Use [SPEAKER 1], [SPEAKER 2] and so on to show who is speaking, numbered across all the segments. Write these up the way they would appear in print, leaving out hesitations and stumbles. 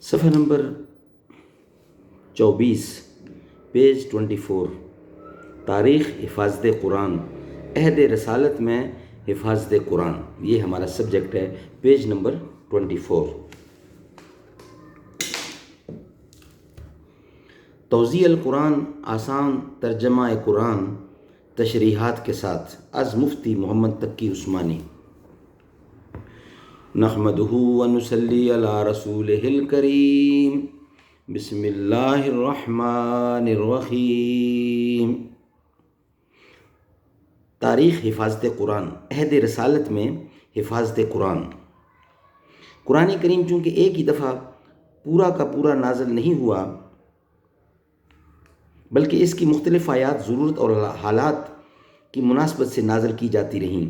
[SPEAKER 1] صفحہ number 24 page 24 تاریخ حفاظت قرآن، عہد رسالت میں حفاظت قرآن، یہ ہمارا سبجیکٹ ہے، پیج نمبر 24۔ توضیح القرآن، آسان ترجمہ قرآن تشریحات کے ساتھ، از مفتی محمد تقی عثمانی۔ نحمدہ ونصلی علی رسولہ الکریم، بسم اللہ الرحمن الرحیم۔ تاریخ حفاظت قرآن، عہد رسالت میں حفاظت قرآن۔ قرآن کریم چونکہ ایک ہی دفعہ پورا کا پورا نازل نہیں ہوا، بلکہ اس کی مختلف آیات ضرورت اور حالات کی مناسبت سے نازل کی جاتی رہیں،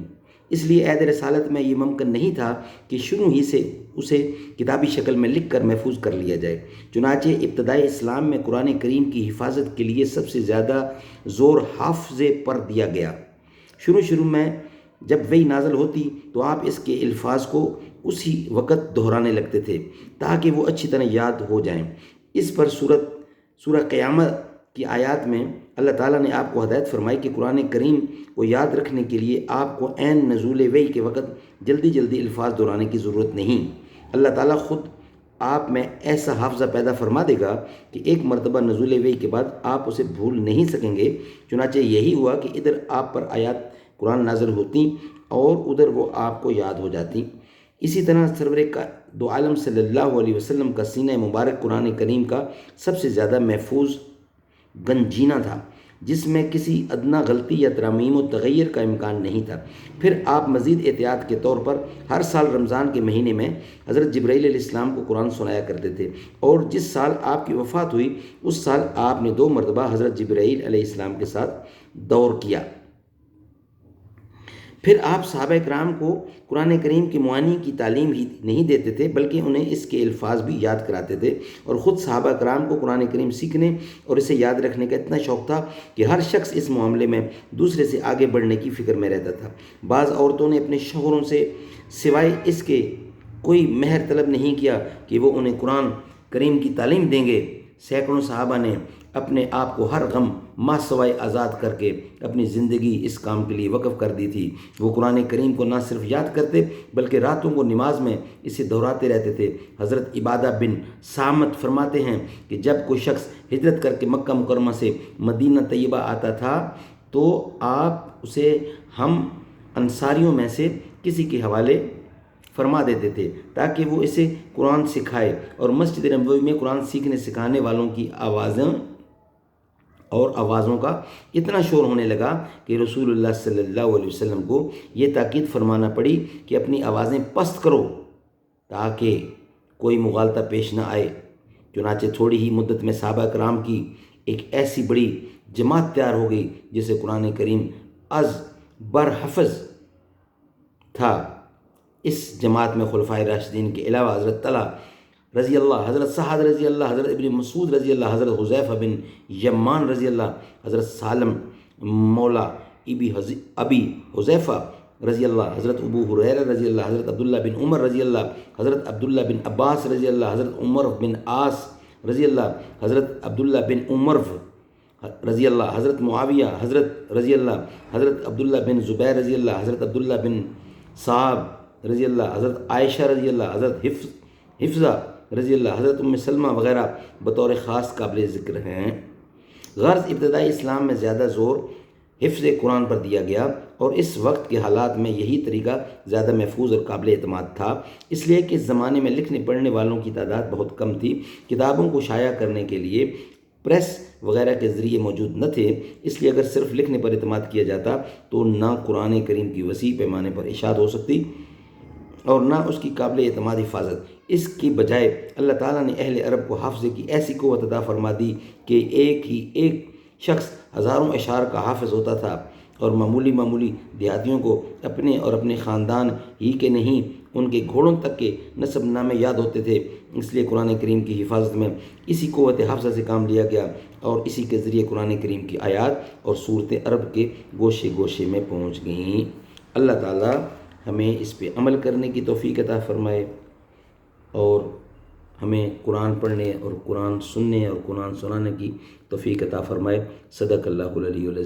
[SPEAKER 1] اس لیے عہد رسالت میں یہ ممکن نہیں تھا کہ شروع ہی سے اسے کتابی شکل میں لکھ کر محفوظ کر لیا جائے۔ چنانچہ ابتدائی اسلام میں قرآن کریم کی حفاظت کے لیے سب سے زیادہ زور حافظے پر دیا گیا۔ شروع میں جب وحی نازل ہوتی تو آپ اس کے الفاظ کو اسی وقت دہرانے لگتے تھے تاکہ وہ اچھی طرح یاد ہو جائیں۔ اس پر سورہ قیامت کی آیات میں اللہ تعالیٰ نے آپ کو ہدایت فرمائی کہ قرآن کریم کو یاد رکھنے کے لیے آپ کو عین نزول وحی کے وقت جلدی الفاظ دہرانے کی ضرورت نہیں۔ اللہ تعالیٰ خود آپ میں ایسا حافظہ پیدا فرما دے گا کہ ایک مرتبہ نزول وحی کے بعد آپ اسے بھول نہیں سکیں گے۔ چنانچہ یہی ہوا کہ ادھر آپ پر آیات قرآن نازل ہوتی اور ادھر وہ آپ کو یاد ہو جاتی۔ اسی طرح سرور دو عالم صلی اللہ علیہ وسلم کا سینہ مبارک قرآن کریم کا سب سے زیادہ محفوظ گنجینہ تھا، جس میں کسی ادنیٰ غلطی یا ترامیم و تغیر کا امکان نہیں تھا۔ پھر آپ مزید احتیاط کے طور پر ہر سال رمضان کے مہینے میں حضرت جبرائیل علیہ السلام کو قرآن سنایا کرتے تھے، اور جس سال آپ کی وفات ہوئی اس سال آپ نے 2 مرتبہ حضرت جبرائیل علیہ السلام کے ساتھ دور کیا۔ پھر آپ صحابہ کرام کو قرآن کریم کی معانی کی تعلیم ہی نہیں دیتے تھے، بلکہ انہیں اس کے الفاظ بھی یاد کراتے تھے، اور خود صحابہ کرام کو قرآن کریم سیکھنے اور اسے یاد رکھنے کا اتنا شوق تھا کہ ہر شخص اس معاملے میں دوسرے سے آگے بڑھنے کی فکر میں رہتا تھا۔ بعض عورتوں نے اپنے شوہروں سے سوائے اس کے کوئی مہر طلب نہیں کیا کہ وہ انہیں قرآن کریم کی تعلیم دیں گے۔ سینکڑوں صحابہ نے اپنے آپ کو ہر غم ماہ سوائے آزاد کر کے اپنی زندگی اس کام کے لیے وقف کر دی تھی۔ وہ قرآن کریم کو نہ صرف یاد کرتے بلکہ راتوں کو نماز میں اسے دہراتے رہتے تھے۔ حضرت عبادہ بن صامت فرماتے ہیں کہ جب کوئی شخص ہجرت کر کے مکہ مکرمہ سے مدینہ طیبہ آتا تھا تو آپ اسے ہم انصاریوں میں سے کسی کے حوالے فرما دیتے تھے تاکہ وہ اسے قرآن سکھائے، اور مسجد نبوی میں قرآن سیکھنے سکھانے والوں کی آوازوں کا اتنا شور ہونے لگا کہ رسول اللہ صلی اللہ علیہ وسلم کو یہ تاکید فرمانا پڑی کہ اپنی آوازیں پست کرو تاکہ کوئی مغالطہ پیش نہ آئے۔ چنانچہ تھوڑی ہی مدت میں صحابہ کرام کی ایک ایسی بڑی جماعت تیار ہو گئی جسے قرآن کریم از بر حفظ تھا۔ اس جماعت میں خلفائے راشدین کے علاوہ حضرت طلحہ رضی اللہ، حضرت سعد رضی اللہ، حضرت ابن مسعود رضی اللہ، حضرت حذیفہ بن یمان رضی اللہ، حضرت سالم مولا ابی حذیفہ رضی اللہ، حضرت ابو ہریرہ رضی اللہ، حضرت عبداللہ بن عمر رضی اللہ، حضرت عبداللہ بن عباس رضی اللہ، حضرت عمر بن عاص رضی اللہ، حضرت عبداللہ بن عمر رضی اللہ، حضرت معاویہ حضرت رضی اللہ، حضرت عبداللہ بن زبیر رضی اللہ، حضرت عبداللہ بن صعب رضی اللہ، حضرت عائشہ رضی اللہ، حضرت حفظہ رضی اللہ، حضرت ام سلمہ وغیرہ بطور خاص قابل ذکر ہیں۔ غرض ابتدائی اسلام میں زیادہ زور حفظ قرآن پر دیا گیا، اور اس وقت کے حالات میں یہی طریقہ زیادہ محفوظ اور قابل اعتماد تھا، اس لیے کہ اس زمانے میں لکھنے پڑھنے والوں کی تعداد بہت کم تھی۔ کتابوں کو شائع کرنے کے لیے پریس وغیرہ کے ذریعے موجود نہ تھے، اس لیے اگر صرف لکھنے پر اعتماد کیا جاتا تو نہ قرآن کریم کی وسیع پیمانے پر اشاعت ہو سکتی اور نہ اس کی قابل اعتماد حفاظت۔ اس کی بجائے اللہ تعالیٰ نے اہل عرب کو حافظے کی ایسی قوت عطا فرما دی کہ ایک شخص ہزاروں اشعار کا حافظ ہوتا تھا، اور معمولی دیہاتیوں کو اپنے اور اپنے خاندان ہی کے نہیں ان کے گھوڑوں تک کے نسب نامے یاد ہوتے تھے۔ اس لیے قرآن کریم کی حفاظت میں اسی قوت حافظہ سے کام لیا گیا، اور اسی کے ذریعے قرآن کریم کی آیات اور صورتیں عرب کے گوشے گوشے میں پہنچ گئیں۔ اللہ تعالیٰ ہمیں اس پہ عمل کرنے کی توفیق عطا فرمائے اور ہم ہمیں قرآن پڑھنے اور قرآن سننے اور قرآن سنانے کی توفیق عطا فرمائے۔ صدق اللہ العلی العظیم۔